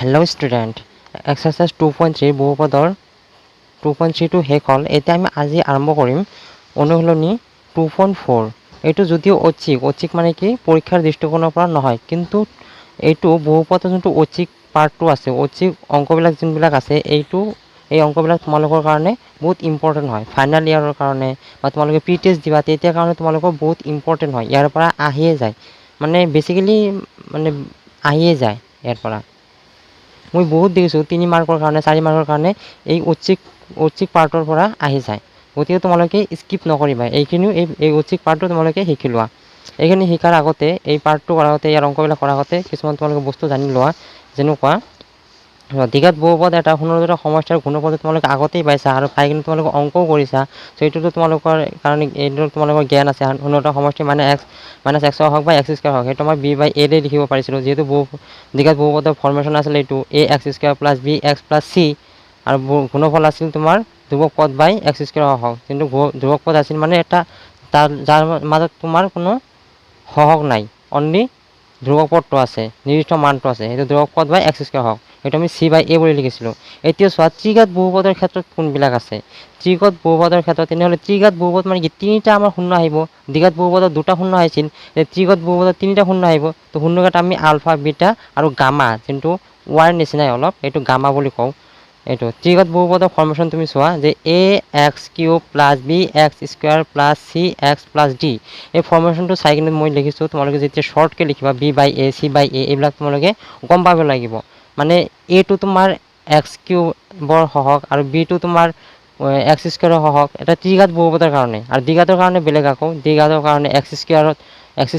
Hello student, exercise 2.3 বহুপদৰ 2.3 টো শেষ হ'ল। এতিয়া আমি আজি আৰম্ভ কৰিম অনুশীলনী 2.4। এইটো যদিও ঐচ্ছিক মানে কি পৰীক্ষাৰ দৃষ্টিকোণৰ পৰা নহয়, কিন্তু এইটো বহুপদৰ যোনটো ঐচ্ছিক পাৰ্টটো আছে, ঐচ্ছিক অংকবিলাক যোনবিলাক আছে, এই অংকবিলাক তোমালোকৰ কাৰণে বহুত ইম্পৰ্টেণ্ট হয়। ফাইনেল ইয়াৰৰ কাৰণে বা তোমালোকে প্ৰি টেষ্ট দিবা, তেতিয়া কাৰণে তোমালোকৰ বহুত ইম্পৰ্টেণ্ট হয়। ইয়াৰ পৰা আহিয়ে যায়, মানে বেছিকেলি মানে আহিয়ে যায় ইয়াৰ পৰা। মই বহুত দেখিছোঁ 3 মাৰ্কৰ কাৰণে 4 মাৰ্কৰ কাৰণে এই ঐচ্ছিক পাৰ্টৰ পৰা আহি যায়। গতিকে তোমালোকে স্কিপ নকৰিবা, এইখিনিও এই ঐচ্ছিক পাৰ্টটো তোমালোকে শিকি লোৱা। এইখিনি শিকাৰ আগতে, এই পাৰ্টটো কৰাৰ আগতে, ইয়াৰ অংকবিলাক কৰাৰ আগতে কিছুমান তোমালোকে বস্তু জানি লোৱা। যেনেকুৱা দ্বিঘাত বহুপদ এটা সুন্দৰ সমস্যাৰ ঘনপদ তোমালোকে আগতেই পাইছা আৰু পাই কিনে তোমালোকে অংকও কৰিছা। চ' এইটোতো তোমালোকৰ কাৰণে এইটো তোমালোকৰ জ্ঞান আছে। সুন্দৰ সমষ্টি মানে x হওক বা x স্কোৱাৰ হওক, সেইটো মই b বাই a ৰে লিখিব পাৰিছিলোঁ, যিহেতু দ্বিঘাত বহুপদৰ ফৰ্মেশ্যন আছিল এইটো a x square plus b x plus c, আৰু ঘনফল আছিল তোমাৰ ধ্ৰুৱক পদ বাই x স্কোৱাৰ হওক। কিন্তু ধ্ৰুৱক পদ আছিল মানে এটা যাৰ মাজত তোমাৰ কোনো সহগ নাই, অনলি ধ্ৰুৱক পদটো আছে, নিৰ্দিষ্ট মানটো আছে, সেইটো ধ্ৰুৱক পদ বাই x স্কোৱাৰ হওক। সেইটো আমি c বাই a বুলি লিখিছিলোঁ। এতিয়া চোৱা ত্ৰিঘাত বহুপদৰ ক্ষেত্ৰত কোনবিলাক আছে। ত্ৰিঘাত বহুপদৰ ক্ষেত্ৰত তেনেহ'লে ত্ৰিঘাত বহুপদ মানে কি 3টা আমাৰ শূন্য আহিব। দ্বিঘাত বহুপদত 2টা শূন্য আহিছিল, ত্ৰিঘাত বহুপদত 3টা শূন্য আহিব। তো শূন্যকেইটা আমি আলফা, বিটা আৰু গামা, যোনটো ৱাইৰ নিচিনাই অলপ, এইটো গামা বুলি কওঁ। এইটো ত্ৰিঘাত বহুপদৰ ফৰ্মেশ্যন তুমি চোৱা যে a x cube plus b x square plus c x plus d। এই ফৰ্মেশ্যনটো চাই কিনে মই লিখিছোঁ। তোমালোকে যেতিয়া শ্বৰ্টকৈ লিখিবা b by a c by a, এইবিলাক তোমালোকে গম পাব লাগিব। মানে এটো তোমাৰ এক্স কিউবৰ সহগ আৰু বিটো তোমাৰ এক্স স্কোৱাৰৰ সহগ, এটা ত্ৰিঘাত বহুপদৰ কাৰণে। আৰু দ্বিঘাতৰ কাৰণে বেলেগ আকৌ, দ্বিঘাতৰ কাৰণে এক্স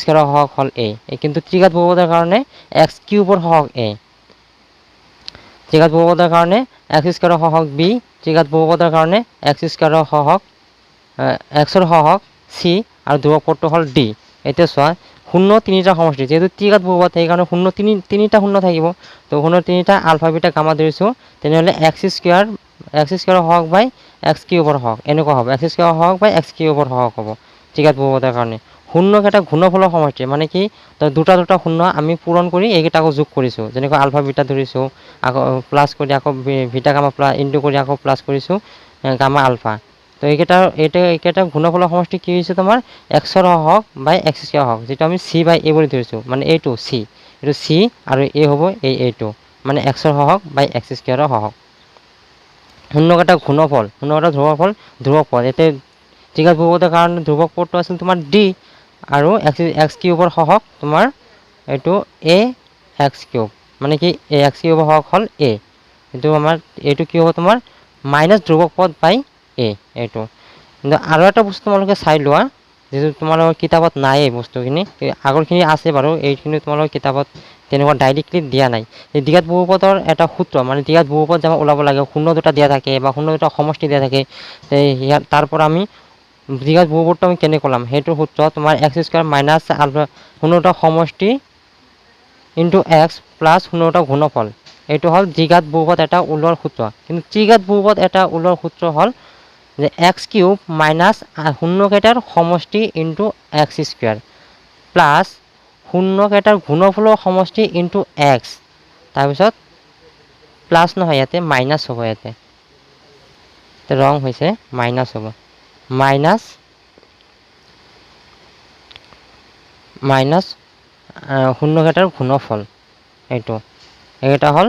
স্কোৱাৰৰ সহগ হ'ল a, কিন্তু ত্ৰিঘাত বহুপদৰ কাৰণে এক্স কিউবৰ সহগ a, ত্ৰিঘাত বহুপদৰ কাৰণে এক্স স্কোৱাৰৰ সহগ b, ত্ৰিঘাত বহুপদৰ কাৰণে এক্স স্কোৱাৰৰ সহগ এক্সৰ সহগ c, আৰু ধ্ৰুৱক পদটো হ'ল d। এতিয়া চোৱা শূন্য 3টা সমষ্টি, যিহেতু ত্ৰিঘাত বহুপদ সেইকাৰণে শূন্য 3টা শূন্য থাকিব। তো শূন্য 3টা আলফা বিটা গামা ধৰিছোঁ, তেনেহ'লে এক্স স্কোৱাৰৰ সহগ বাই এক্স কিউবৰ সহগ এনেকুৱা হ'ব। এক্স স্কোৱাৰৰ সহগ বাই এক্স কিউবৰ সহগ হ'ব ত্ৰিঘাত বহুপদৰ কাৰণে। শূন্যকেইটা ঘনফলৰ সমষ্টি, মানে কি দুটা শূন্য আমি পূৰণ কৰি এইকেইটাকো যোগ কৰিছোঁ। যেনেকৈ আলফা বিটা ধৰিছোঁ, আকৌ প্লাছ কৰি আকৌ বিটা গামা প্লাছ ইনটু কৰি আকৌ প্লাছ কৰিছোঁ গামা আলফা। তো এইকেইটা ঘনফলৰ সমষ্টি কি হৈছে তোমাৰ এক্সৰ সহগ বাই এক্স স্কোৱাৰ সহগ, যিটো আমি c বাই a বুলি ধৰিছোঁ। মানে এইটো c আৰু a হ'ব এইটো, মানে এক্সৰ সহগ বাই এক্স স্কোৱাৰৰ সহগ। শূন্যকেইটা ঘনফল, শূন্যকেইটা ধ্ৰুৱক পদ। এতিয়া ত্ৰিঘাত বহুপদৰ কাৰণে ধ্ৰুৱক পদটো আছিল তোমাৰ d, আৰু এক্স কিউবৰ সহগ তোমাৰ এইটো a এক্স কিউব, মানে কি a এক্স কিউবৰ সহগ হ'ল a। এইটো কি হ'ব তোমাৰ মাইনাছ ধ্ৰুৱক পদ বাই a এইটো। কিন্তু আৰু এটা বস্তু তোমালোকে চাই লোৱা, যিটো তোমালোকৰ কিতাপত নাই, এই বস্তুখিনি আগৰখিনি আছে বাৰু, এইখিনি তোমালোকৰ কিতাপত তেনেকুৱা ডাইৰেক্টলি দিয়া নাই। এই দ্বিঘাত বহুপদৰ এটা সূত্ৰ, মানে দ্বিঘাত বহুপদ যে ওলাব লাগে, শূন্য 2টা দিয়া থাকে বা শূন্য 2টা সমষ্টি দিয়া থাকে, তাৰ পৰা আমি দ্বিঘাত বহুপদটো আমি কেনেকৈ ওলাম, সেইটো সূত্ৰ তোমাৰ এক্স স্কোৱাৰ মাইনাছ আলফা, শূন্য 2টা সমষ্টি ইনটু এক্স প্লাছ শূন্য 2টা ঘনফল, এইটো হ'ল দ্বিঘাত বহুপদ এটা ওলোৱাৰ সূত্ৰ। কিন্তু ত্ৰিঘাত বহুপদ এটা ওলোৱাৰ সূত্ৰ হ'ল যে এক্স কিউব মাইনাছ শূন্যকেইটাৰ সমষ্টি ইনটু এক্স স্কোৱাৰ প্লাছ শূন্যকেইটাৰ ঘনফলৰ সমষ্টি ইনটু এক্স, তাৰপিছত প্লাছ নহয়, ইয়াতে মাইনাছ হ'ব, ইয়াতে ৰং হৈছে মাইনাছ হ'ব, মাইনাছ শূন্যকেইটাৰ ঘনফল। এইকেইটা হ'ল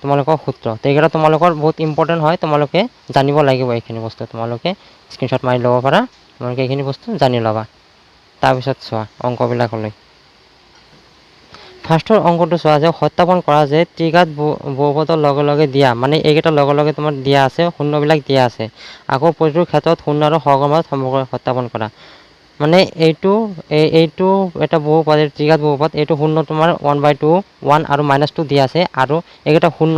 তোমালোকৰ সূত্ৰ। তো এইকেইটা তোমালোকৰ বহুত ইম্পৰ্টেণ্ট হয়, তোমালোকে জানিব লাগিব এইখিনি বস্তু। তোমালোকে স্ক্ৰীনশ্বট মাৰি ল'ব পাৰা, তোমালোকে এইখিনি বস্তু জানি ল'বা। তাৰপিছত চোৱা অংকবিলাকলৈ। ফাৰ্ষ্টৰ অংকটো চোৱা যে সত্যাপন কৰা যে ত্ৰিঘাত বহুপদৰ লগে লগে দিয়া, মানে এইকেইটাৰ লগে লগে তোমাৰ দিয়া আছে, শূন্যবিলাক দিয়া আছে। আকৌ প্ৰতিটোৰ ক্ষেত্ৰত শূন্য আৰু সহগৰ মাজত সম্পৰ্ক সত্যাপন কৰা। মানে এইটো এটা বহুপদ, ত্ৰিঘাত বহুপদ, এইটো শূন্য তোমাৰ 1/2 1 আৰু -2 দিয়া আছে, আৰু এইকেইটা শূন্য,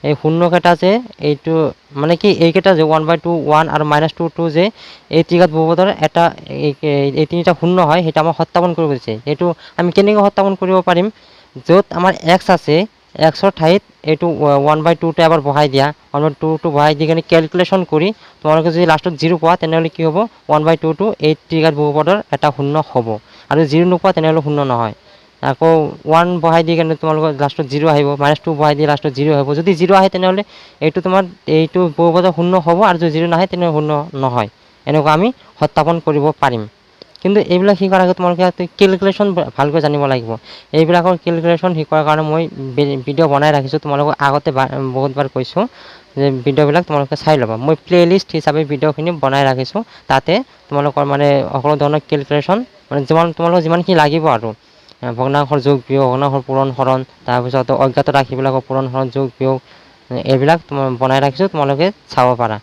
এই শূন্যকেইটা যে এইটো মানে কি এইকেইটা যে 1/2 1 আৰু -2 যে এই ত্ৰিঘাত বহুপদৰ এটা এই 3টা শূন্য হয়, সেইটো আমাক সত্যাপন কৰিব দিছে। এইটো আমি কেনেকৈ সত্যাপন কৰিব পাৰিম, য'ত আমাৰ এক্স আছে, এক্সৰ ঠাইত এইটো 1/2টো এবাৰ বহাই দিয়া, 1/2টো বহাই দি কিনে কেলকুলেশ্যন কৰি তোমালোকে যদি লাষ্টত 0 পোৱা, তেনেহ'লে কি হ'ব 1/2টো এই ত্ৰিঘাত বহুপদৰ এটা শূন্য হ'ব, আৰু 0 নোপোৱা তেনেহ'লে শূন্য নহয়। আকৌ 1 বহাই দি কেনে তোমালোকৰ লাষ্টত 0 আহিব, -2 বহাই দি লাষ্টত 0 আহিব। যদি 0 আহে তেনেহ'লে এইটো তোমাৰ এইটো বহুপদৰ শূন্য হ'ব, আৰু যদি 0 নাহে তেনেহ'লে শূন্য নহয়। এনেকুৱা আমি সত্যাপন কৰিব পাৰিম। কিন্তু এইবিলাক শিকাৰ আগত তোমালোকে কেলকুলেশ্যন ভালকৈ জানিব লাগিব। এইবিলাকৰ কেলকুলেশ্যন শিকোৱাৰ কাৰণে মই ভিডিঅ' বনাই ৰাখিছোঁ, তোমালোকক আগতে বহুতবাৰ কৈছোঁ যে ভিডিঅ'বিলাক তোমালোকে চাই ল'বা। মই প্লে'লিষ্ট হিচাপে ভিডিঅ'খিনি বনাই ৰাখিছোঁ, তাতে তোমালোকৰ মানে সকলো ধৰণৰ কেলকুলেশ্যন মানে তোমালোকৰ যিমানখিনি লাগিব আৰু ভগ্নাংশৰ যোগ বিয়োগ, ভগ্নাংশৰ পূৰণ হৰণ, তাৰপিছত অজ্ঞাত ৰাশিবিলাকৰ পূৰণ হৰণ যোগ বিয়োগ, এইবিলাক বনাই ৰাখিছোঁ, তোমালোকে চাব পাৰা।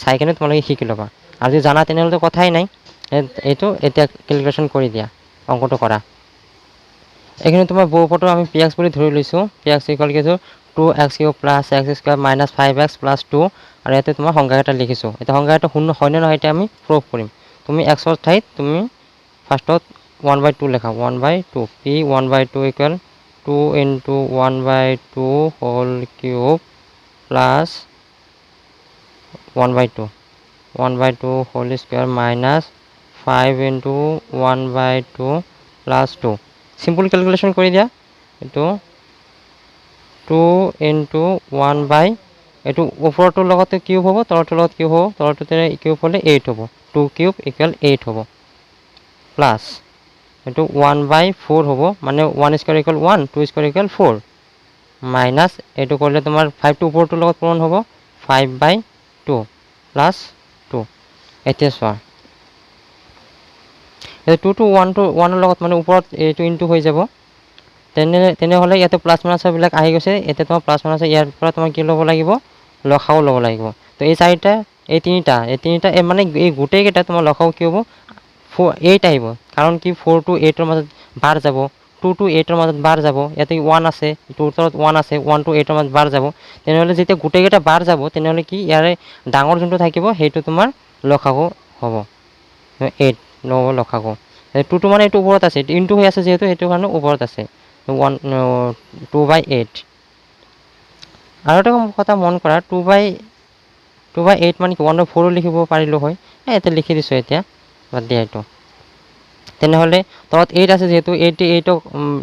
চাই কিনে তোমালোকে শিকি ল'বা। আৰু যদি জানা তেনেহ'লেতো কথাই নাই, এইটো এতিয়া কেলকুলেশ্যন কৰি দিয়া, অংকটো কৰা। এইখিনি তোমাৰ বহুপদটো আমি px বুলি ধৰি লৈছোঁ। px ইকুৱেল কি 2x³ + x² - 5x + 2, আৰু ইয়াতে তোমাৰ সংখ্যাকেইটা লিখিছোঁ। এতিয়া সংখ্যাকেইটা শূন্য হয় নে নহয় এতিয়া আমি প্ৰুভ কৰিম। তুমি xৰ ঠাইত তুমি ফাৰ্ষ্টত 1/2 লেখা, 1/2 p 1/2 equal 2 × 1/2 whole cube plus 1/2 whole square minus 5 × 1/2 plus 2। Simple calculation কৰি দিয়া। এইটো 2 × 1/, এইটো ওপৰটোৰ লগতে কিউব হ'ব, তলৰটোৰ লগত কিউব হ'ব, তলৰটোতে কিউব হ'লে 8 হ'ব, 2³ = 8 হ'ব, প্লাছ এইটো 1/4 হ'ব, মানে 1² = 1, 2² = 4, মাইনাছ এইটো কৰিলে তোমাৰ 5টো ওপৰটোৰ লগত পূৰণ হ'ব, 5/2 প্লাছ 2। এতিয়া চোৱা, এই 2টো 1ৰ লগত মানে ওপৰত এইটো ইনটু হৈ যাব। তেনেহ'লে ইয়াতে প্লাছ মাইনাছবিলাক আহি গৈছে। এতিয়া তোমাৰ প্লাছ মাইনাছ ইয়াৰ পৰা তোমাৰ কি ল'ব লাগিব, লসাও ল'ব লাগিব। তো এই চাৰিটা, এই তিনিটা মানে এই গোটেইকেইটা তোমাৰ লসাও কি হ'ব, 8 আহিব। কাৰণ কি 4 to 8ৰ মাজত বাৰ যাব, 2 to 8ৰ মাজত বাৰ যাব, ইয়াতে 1 আছে, 2ৰ তলত 1 আছে, 1 to 8ৰ মাজত বাৰ যাব। তেনেহ'লে যেতিয়া গোটেইকেইটা বাৰ যাব, তেনেহ'লে কি ইয়াৰে ডাঙৰ যোনটো থাকিব সেইটো তোমাৰ লসাগু হ'ব, 8 নহ'ব লসাগু। 2টো মানে এইটো ওপৰত আছে, ইনটু হৈ আছে যিহেতু সেইটো কাৰণে ওপৰত আছে, 2/8। আৰু এটা কথা মন কৰা, 2/8 মানে কি 1/4 লিখিব পাৰিলোঁ হয়, ইয়াতে লিখি দিছোঁ এতিয়া, বাদ দিয়া এইটো। তেনেহ'লে তলত 8 আছে যিহেতু 8ক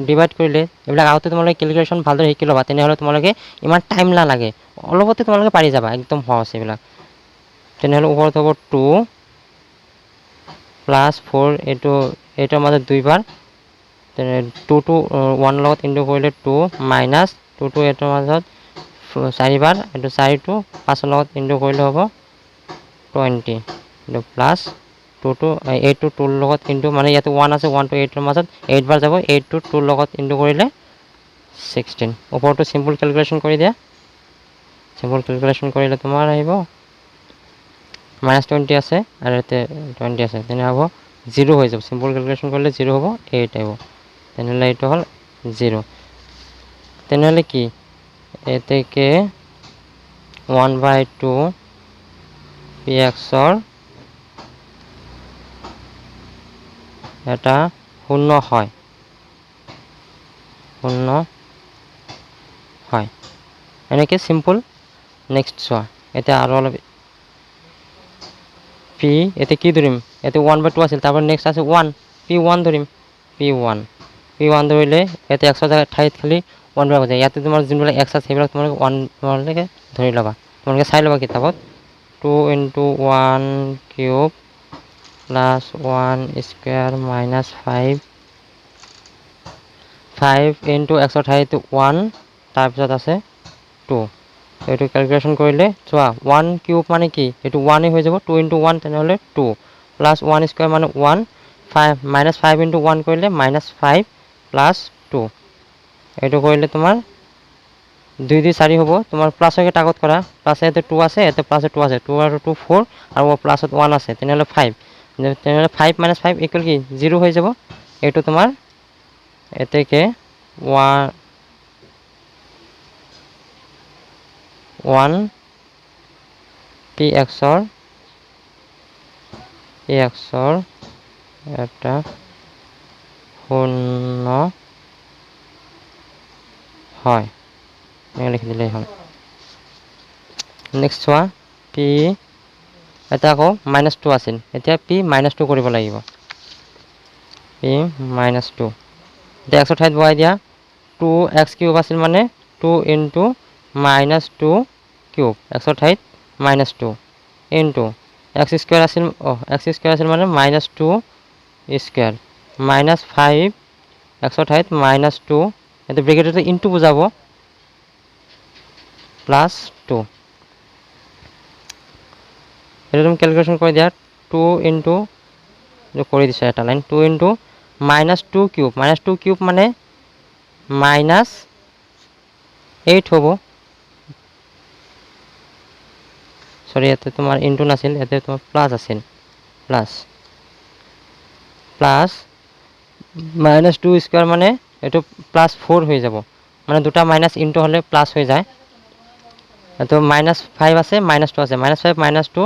ডিভাইড কৰিলে, এইবিলাক আগতে তোমালোকে কেলকুলেশ্যন ভালদৰে শিকি ল'বা, তেনেহ'লে তোমালোকে ইমান টাইম নালাগে, অলপতে তোমালোকে পাৰি যাবা, একদম সহজ এইবিলাক। তেনেহ'লে ওপৰত হ'ব 2 প্লাছ 4, এইটো 8ৰ মাজত 2 বাৰ, 2টো 1ৰ লগত ইনটু কৰিলে 2, মাইনাছ 2টো 8ৰ মাজত 4 বাৰ, এইটো 4টো 5ৰ লগত ইনটু কৰিলে হ'ব 20, এইটো প্লাছ 2টো 8টো 2ৰ লগত ইনটু, মানে ইয়াতে 1 আছে, 1 to 8ৰ মাজত 8 বাৰ যাব, 8টো 2ৰ লগত ইনটু কৰিলে 16। ওপৰটো চিম্পল কেলকুলেশ্যন কৰি দিয়া। চিম্পল কেলকুলেশ্যন কৰিলে তোমাৰ আহিব -20 আছে, আৰু ইয়াতে 20 আছে, তেনে হ'ব 0 হৈ যাব। চিম্পল কেলকুলেশ্যন কৰিলে 0 হ'ব, 8 আহিব। তেনেহ'লে এইটো হ'ল 0। তেনেহ'লে কি এতেকে 1/2 pxৰ এটা শূন্য হয়, শূন্য হয়, এনেকৈ চিম্পল। নেক্সট চোৱা, এতিয়া আৰু অলপ পি, এতিয়া কি ধৰিম, ইয়াতে 1/2 আছিল, তাৰপৰা নেক্সট আছে 1, p1 ধৰিম, p1 ধৰিলে ইয়াতে এক্সৰ ঠাইত খালি 1 হৈ যায়। ইয়াতে তোমাৰ যোনবিলাক এক্স আছে সেইবিলাক তোমালোকে 1 তোমালোকে ধৰি ল'বা, তোমালোকে চাই ল'বা কিতাপত। 2 × 1³ প্লাছ 1² মাইনাছ 5 × এক্সৰ ঠাইত 1, তাৰপিছত আছে 2। এইটো কেলকুলেশ্যন কৰিলে চোৱা, 1³ মানে কি, এইটো 1 হৈ যাব, 2 × 1 তেনেহ'লে 2, প্লাছ 1² মানে 1, 5 - 5 × 1 কৰিলে -5 প্লাছ 2। এইটো কৰিলে তোমাৰ 2 2 4 হ'ব, তোমাৰ প্লাছকে আগত কৰা, প্লাছ ইয়াতে 2 আছে, ইয়াতে প্লাছ 2 আছে, 2 আৰু 2 4, আৰু প্লাছত 1 আছে, তেনেহ'লে 5, তেনেহ'লে 5 - 5 = কি 0 হৈ যাব। এইটো তোমাৰ এতেকে 1 pxৰ এটা শূন্য হয়, লিখি দিলেই হ'ল। নেক্সট চোৱা, পি এটা আকৌ -2 আছিল, এতিয়া p -2 কৰিব লাগিব, p -2 এতিয়া এক্সৰ ঠাইত বহাই দিয়া 2x কিউব আছিল মানে 2 ইনটু মাইনাছ 2 কিউব এক্সৰ ঠাইত মাইনাছ 2 ইনটু এক্স স্কুৱেৰ আছিল এক্স স্কুৱেৰ আছিল মানে মাইনাছ 2 স্কুৱেৰ মাইনাছ 5 এক্সৰ ঠাইত মাইনাছ 2 এইটো ব্ৰেকেটতে ইনটু বুজাব প্লাছ 2 এইটো তুমি ক্যালকুলেশন কৰি দিয়া 2 ইনটু जो কৰি দিছে এটা লাইন 2 ইনটু মাইনাছ 2 কিউব মানে মাইনাছ 8 হ'ব সরি এতে তোমার ইনটু নাছিল এতে তোমার প্লাস আছিল প্লাস মাইনাস 2 স্কয়ার মানে এটো প্লাস 4 হয়ে যাব মানে দুটা মাইনাস ইনটু হলে প্লাস হয়ে যায় তো মাইনাস 5 আছে মাইনাস 2 আছে মাইনাস 5 মাইনাস 2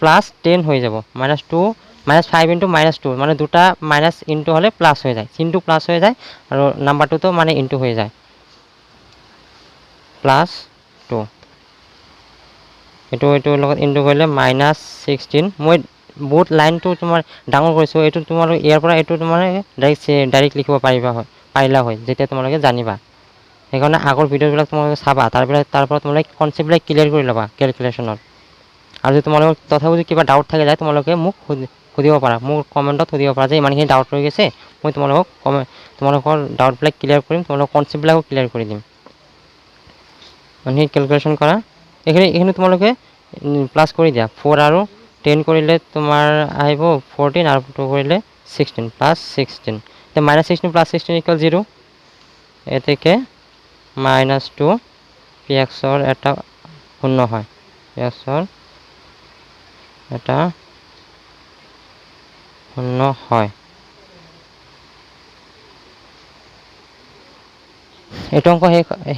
প্লাস 10 হয়ে যাব মাইনাস 2 মাইনাস 5 ইনটু মাইনাস 2 মানে দুটা মাইনাস ইনটু হলে প্লাস হয়ে যায় চিহ্নটো প্লাস হয়ে যায় আর নাম্বার 2 তো মানে ইনটু হয়ে যায় প্লাস 2 এটো লগত ইনটু কৰিলে মাইনাস 16 মই বহুত লাইনটো তোমাৰ ডাঙৰ কৰিছো এটো তোমাৰ ইয়াৰ পৰা এটো তোমাৰ ডাইৰেক্ট লিখিব পাৰিলা হয় যেতিয়া তোমালোকে জানিবা সেইকাৰণে আগৰ ভিডিঅ'বিলাক তোমালোকে চাবা তাৰ পৰা তোমালোকে কনসেপ্টবিলাক ক্লিয়াৰ কৰি ল'বা ক্যালকুলেশনৰ আৰু যদি তোমালোকৰ তথাপিও যদি কিবা ডাউট থাকে যায় তোমালোকে মোক সুধিব পাৰা মোৰ কমেন্টত সুধিব পাৰা যে ইমানখিনি ডাউট ৰৈ গৈছে মই তোমালোকৰ ডাউটবিলাক ক্লিয়াৰ কৰিম তোমালোকৰ কনসেপ্টবিলাকো ক্লিয়াৰ কৰি দিম মানে ক্যালকুলেশন কৰা এখানে তোমালোকে প্লাস কৰি দিয়া 4 আৰু 10 কৰিলে তোমাৰ আহিব 14 আৰু 2 কৰিলে 16 প্লাস 16 তে মাইনাস 16 প্লাস 16 ইকুয়াল 0 এতেকে মাইনাস 2 px এর এটা শূন্য হয় px এর এটা শূন্য হয় এইটো অঙ্ক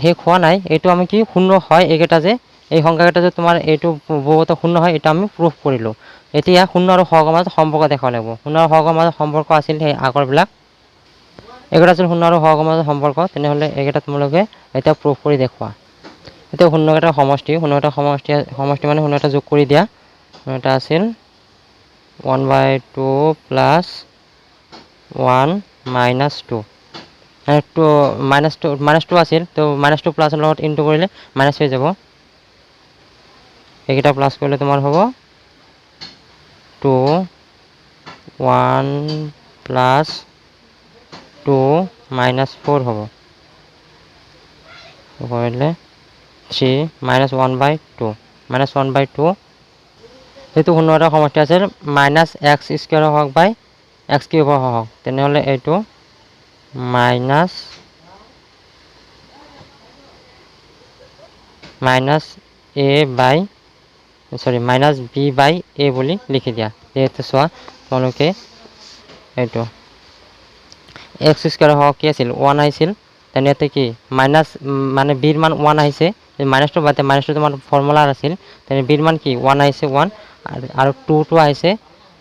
শেষ হোৱা নাই এইটো আমি কি শূন্য হয় এইকেইটা যে এই সংখ্যাকেইটা যে তোমাৰ এইটো বহুত শূন্য হয় এটা আমি প্ৰুফ কৰিলো এতিয়া শূন্য আৰু হৰৰ মাজত সম্পৰ্ক দেখাব লাগিব শূন্য আৰু হৰৰ মাজত সম্পৰ্ক আছিল সেই আগৰবিলাক একেটা আছিল শূন্য আৰু হৰৰ মাজত সম্পৰ্ক তেনেহলে এইকেইটা তোমালোকে এটা প্ৰুফ কৰি দেখুৱা এটা শূন্যকেইটাৰ সমষ্টি মানে শূন্যটা যোগ কৰি দিয়া এটা আছিল 1/2 প্লাস 1 মাইনাস 2 2 মাইনাস 2 আছিল তো মাইনাস 2 প্লাস লগত ইনটু কৰিলে মাইনাস হৈ যাব এইটা প্লাস করলে তোমার হবে 2 1 প্লাস 2 মাইনাস 4 হবে করলে 3 মাইনাস 1/2 মাইনাস 1/2 যেহেতু শূন্যটা সমষ্টি আছে মাইনাস x স্কয়ার হোক বাই x কিউব হোক তেনেহলে এইটো minus a by sorry minus b by a বলি লিখি দিয়া যেহেতু সোয়া তোমালোকে এইটো x স্কয়ার হওয়া কি আছিল 1 আইছিল তেনে এতে কি মাইনাস মানে b এর মান 1 আইছে মাইনাস 2 বাদে মাইনাস 2 তোমার ফর্মুলা আছিল তেনে b এর মান কি 1 আইছে 1 আর 2 আইছে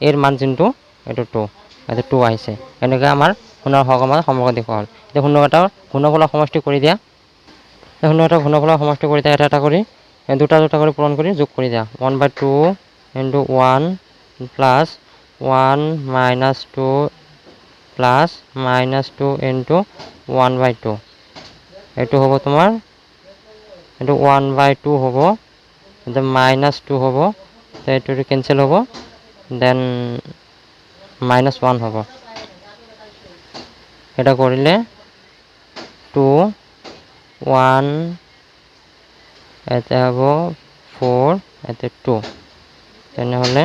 এর মান কিন্তু এটো 2 এতে 2 আইছে এনেকে আমার শূন্যৰ হৰৰ মাজত সম্পৰ্ক দেখুৱা হ'ল এতিয়া শূন্যকেইটাৰ ঘনফলৰ সমষ্টি কৰি দিয়া শূন্যকেইটাৰ ঘনফলৰ সমষ্টি কৰি দিয়া এটা কৰি দুটা করে পূরণ করে যোগ করে দেওয়া 1/2 into 1 plus 1 minus 2 plus minus 2 into 1/2 এইটো হব তোমার এইটো 1/2 হব মাইনাস 2 হব তো এইটো ক্যান্সেল হব দেন মাইনাস 1 হব এটা করিলে 2 1 এতে হব 4 এতে 2 তেনে হলে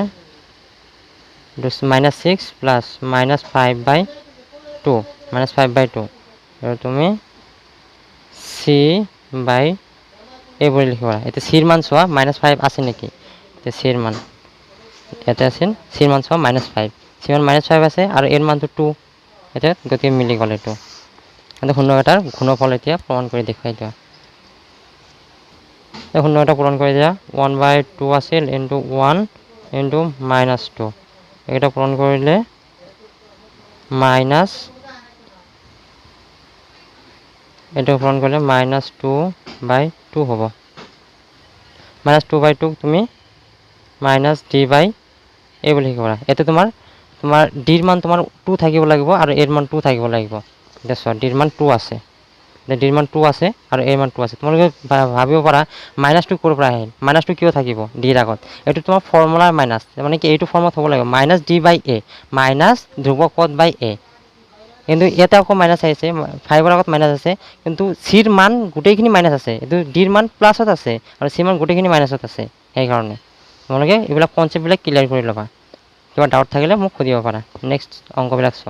মাইনাস 6 প্লাস মাইনাস 5/2 মাইনাস 5/2 আর তুমি সি বাই এ বলে লিখবা এতে সির মান সোয়া মাইনাস 5 আছে নাকি এতে সির মান এতে আছে সির মান সোয়া মাইনাস 5 সির মান মাইনাস 5 আছে আর এর মান তো 2 এটা গতি মিলি গলে তো এটা শূন্যটার ঘনফল এতিয়া প্রমাণ করে দেখাই দিয়া শূন্যটা পূরণ করে দেওয়া 1/2 আছিল ইন্টু 1 ইন্টু মাইনাস 2 এটা পূরণ করলে মাইনাস এটা পূরণ করলে মাইনাস 2/2 হব মাইনাস 2/2 তুমি মাইনাস d বাই এ বলি লিখিবা এতে তোমার ডির মান তোমার 2 থাকিব লাগিব আর এর মান 2 থাকিব লাগিব এতিয়া চোৱা ডিৰ মান 2 আছে, ডিৰ মান 2 আছে আৰু এৰ মান 2 আছে। তোমালোকে ভাবিব পাৰা মাইনাছটো ক'ৰ পৰা আহিল, মাইনাছটো কিয় থাকিব ডিৰ আগত? এইটো তোমাৰ ফৰ্মুলাৰ মাইনাছ, মানে কি এইটো ফৰ্মত হ'ব লাগিব মাইনাছ ডি বাই এ মাইনাছ ধ্ৰুৱক পদ বাই এ। কিন্তু ইয়াতে আকৌ মাইনাছ আহিছে, 5ৰ আগত মাইনাছ আছে, কিন্তু চিৰ মান গোটেইখিনি মাইনাছ আছে, এইটো ডিৰ মান প্লাছত আছে আৰু চিৰ মান গোটেইখিনি মাইনাছত আছে। সেইকাৰণে তোমালোকে এইবিলাক কনচেপ্টবিলাক ক্লিয়াৰ কৰি ল'বা। কিবা ডাউট থাকিলে মোক সুধিব পাৰা। নেক্সট অংকবিলাক চোৱা।